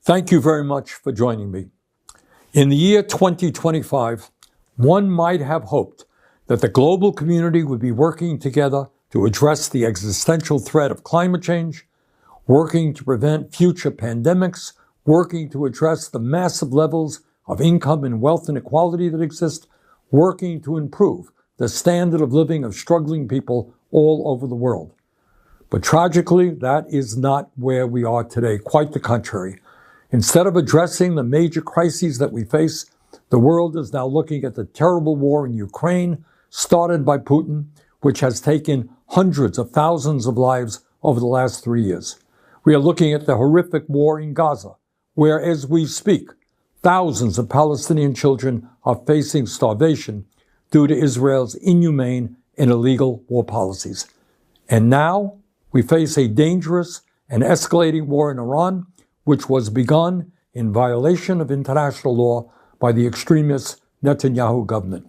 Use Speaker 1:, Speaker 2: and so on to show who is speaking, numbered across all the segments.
Speaker 1: Thank you very much for joining me. In the year 2025, one might have hoped that the global community would be working together to address the existential threat of climate change, working to prevent future pandemics, working to address the massive levels of income and wealth inequality that exist, working to improve the standard of living of struggling people all over the world. But tragically, that is not where we are today. Quite the contrary. Instead of addressing the major crises that we face, the world is now looking at the terrible war in Ukraine, started by Putin, which has taken hundreds of thousands of lives over the last 3 years. We are looking at the horrific war in Gaza, where, as we speak, thousands of Palestinian children are facing starvation due to Israel's inhumane and illegal war policies. And now we face a dangerous and escalating war in Iran, which was begun in violation of international law by the extremist Netanyahu government.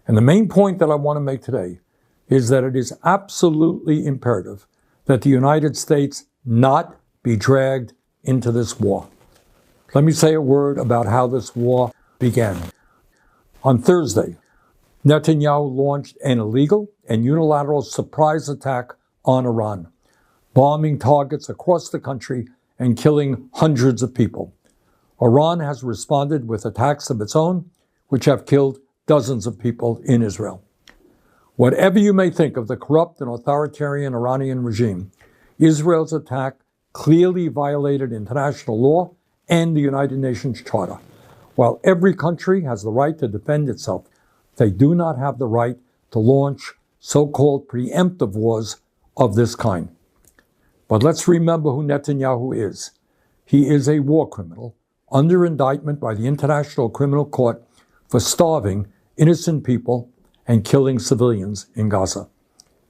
Speaker 1: And the main point that I want to make today is that it is absolutely imperative that the United States not be dragged into this war. Let me say a word about how this war began. On Thursday, Netanyahu launched an illegal and unilateral surprise attack on Iran, bombing targets across the country and killing hundreds of people. Iran has responded with attacks of its own, which have killed dozens of people in Israel. Whatever you may think of the corrupt and authoritarian Iranian regime, Israel's attack clearly violated international law and the United Nations Charter. While every country has the right to defend itself, they do not have the right to launch so-called preemptive wars of this kind. But let's remember who Netanyahu is. He is a war criminal under indictment by the International Criminal Court for starving innocent people and killing civilians in Gaza.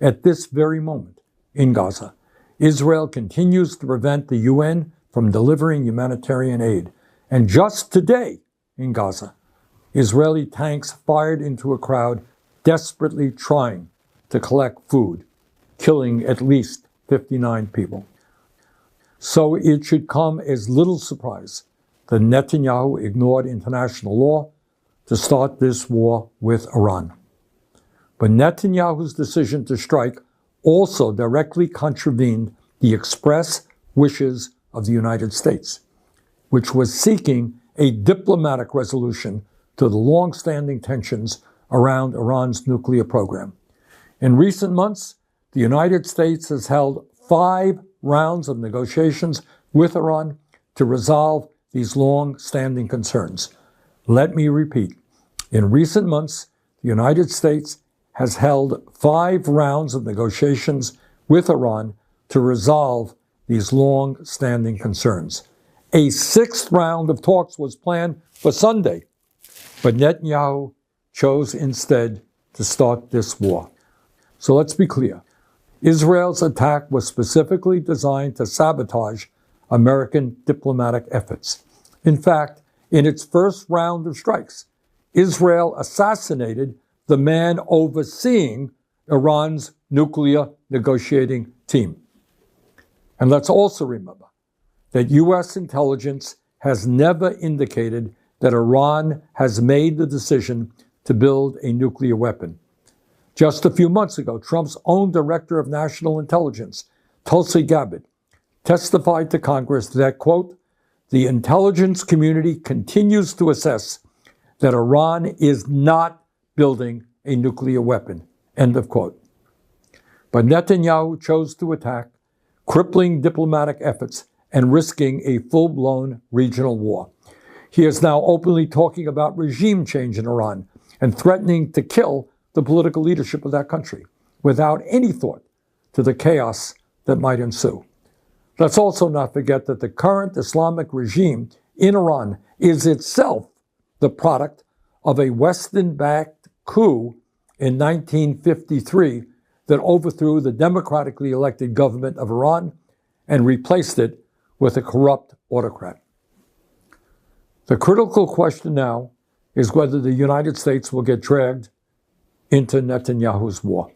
Speaker 1: At this very moment in Gaza, Israel continues to prevent the UN from delivering humanitarian aid. And just today in Gaza, Israeli tanks fired into a crowd desperately trying to collect food, killing at least 59 people. So it should come as little surprise that Netanyahu ignored international law to start this war with Iran. But Netanyahu's decision to strike also directly contravened the express wishes of the United States, which was seeking a diplomatic resolution to the long-standing tensions around Iran's nuclear program. In recent months, the United States has held 5 rounds of negotiations with Iran to resolve these long-standing concerns. Let me repeat. In recent months, the United States has held 5 rounds of negotiations with Iran to resolve these long-standing concerns. A 6th round of talks was planned for Sunday, but Netanyahu chose instead to start this war. So let's be clear. Israel's attack was specifically designed to sabotage American diplomatic efforts. In fact, in its first round of strikes, Israel assassinated the man overseeing Iran's nuclear negotiating team. And let's also remember that U.S. intelligence has never indicated that Iran has made the decision to build a nuclear weapon. Just a few months ago, Trump's own director of national intelligence, Tulsi Gabbard, testified to Congress that, quote, the intelligence community continues to assess that Iran is not building a nuclear weapon, end of quote. But Netanyahu chose to attack, crippling diplomatic efforts and risking a full-blown regional war. He is now openly talking about regime change in Iran and threatening to kill the political leadership of that country without any thought to the chaos that might ensue. Let's also not forget that the current Islamic regime in Iran is itself the product of a Western-backed coup in 1953 that overthrew the democratically elected government of Iran and replaced it with a corrupt autocrat. The critical question now is whether the United States will get dragged into Netanyahu's war.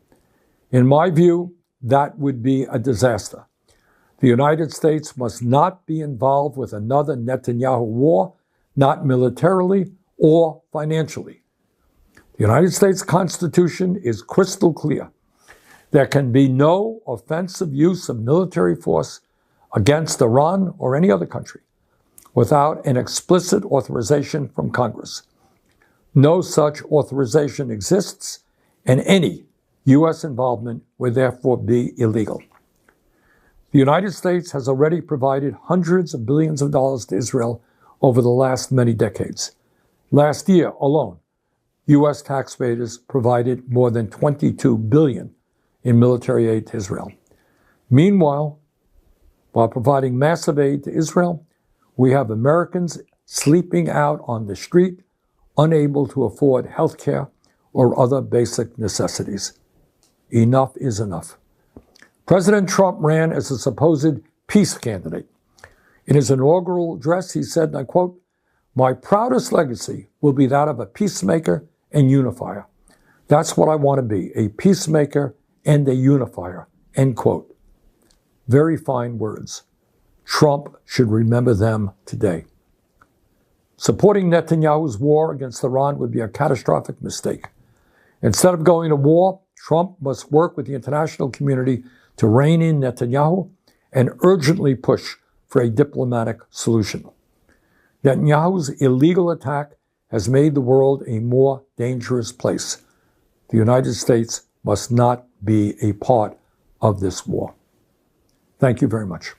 Speaker 1: In my view, that would be a disaster. The United States must not be involved with another Netanyahu war, not militarily or financially. The United States Constitution is crystal clear. There can be no offensive use of military force against Iran or any other country without an explicit authorization from Congress. No such authorization exists, and any U.S. involvement would therefore be illegal. The United States has already provided hundreds of billions of dollars to Israel over the last many decades. Last year alone, U.S. taxpayers provided more than $22 billion in military aid to Israel. Meanwhile, while providing massive aid to Israel, we have Americans sleeping out on the street, unable to afford health care or other basic necessities. Enough is enough. President Trump ran as a supposed peace candidate. In his inaugural address, he said, and I quote, "My proudest legacy will be that of a peacemaker and unifier. That's what I want to be, a peacemaker and a unifier," end quote. Very fine words. Trump should remember them today. Supporting Netanyahu's war against Iran would be a catastrophic mistake. Instead of going to war, Trump must work with the international community to rein in Netanyahu and urgently push for a diplomatic solution. Netanyahu's illegal attack has made the world a more dangerous place. The United States must not be a part of this war. Thank you very much.